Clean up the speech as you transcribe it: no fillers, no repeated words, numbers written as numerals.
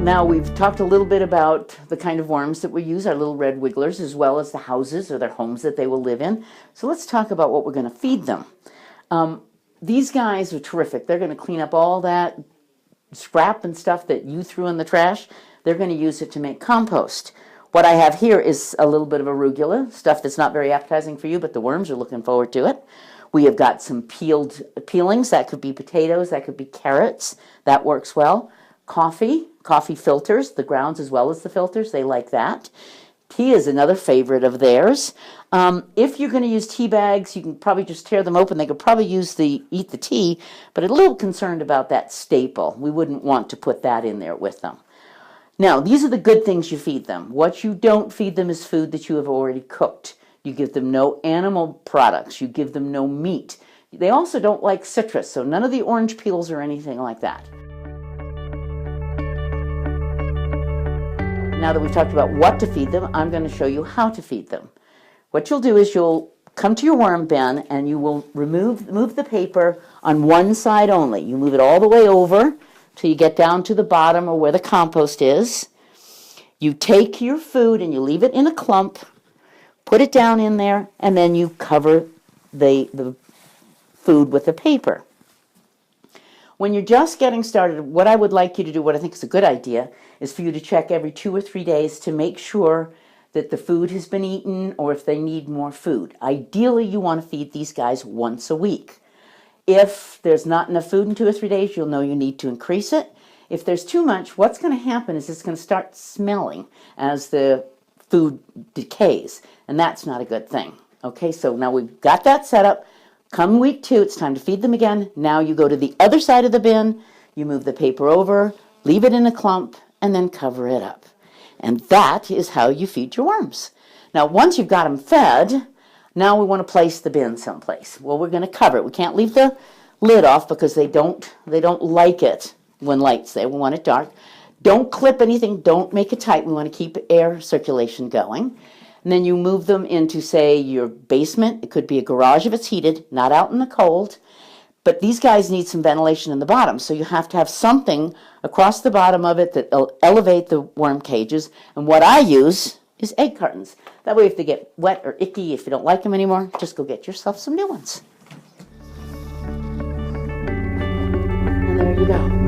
Now we've talked a little bit about the kind of worms that we use, our little red wigglers, as well as the houses or their homes that they will live in. So let's talk about what we're going to feed them. These guys are terrific. They're going to clean up all that scrap and stuff that you threw in the trash. They're going to use it to make compost. What I have here is a little bit of arugula, stuff that's not very appetizing for you, but the worms are looking forward to it. We have got some peelings. That could be potatoes, that could be carrots. That works well. Coffee filters, the grounds as well as the filters, they like that. Tea is another favorite of theirs. If you're going to use tea bags, you can probably just tear them open. They could probably eat the tea, but a little concerned about that staple. We wouldn't want to put that in there with them. Now, these are the good things you feed them. What you don't feed them is food that you have already cooked. You give them no animal products. You give them no meat. They also don't like citrus, so none of the orange peels or anything like that. Now that we've talked about what to feed them, I'm going to show you how to feed them. What you'll do is you'll come to your worm bin and you will move the paper on one side only. You move it all the way over till you get down to the bottom or where the compost is. You take your food and you leave it in a clump, put it down in there, and then you cover the food with the paper. When you're just getting started, what I would like you to do, what I think is a good idea, is for you to check every 2 or 3 days to make sure that the food has been eaten or if they need more food. Ideally, you want to feed these guys once a week. If there's not enough food in 2 or 3 days, you'll know you need to increase it. If there's too much, what's going to happen is it's going to start smelling as the food decays, and that's not a good thing. Okay, so now we've got that set up. Come week 2, it's time to feed them again. Now you go to the other side of the bin, you move the paper over, leave it in a clump, and then cover it up. And that is how you feed your worms. Now, once you've got them fed, now we want to place the bin someplace. Well, we're going to cover it. We can't leave the lid off because they don't like it when light's there. We want it dark. Don't clip anything. Don't make it tight. We want to keep air circulation going. And then you move them into, say, your basement. It could be a garage if it's heated, not out in the cold. But these guys need some ventilation in the bottom, so you have to have something across the bottom of it that will elevate the worm cages. And what I use is egg cartons. That way if they get wet or icky, if you don't like them anymore, just go get yourself some new ones. And there you go.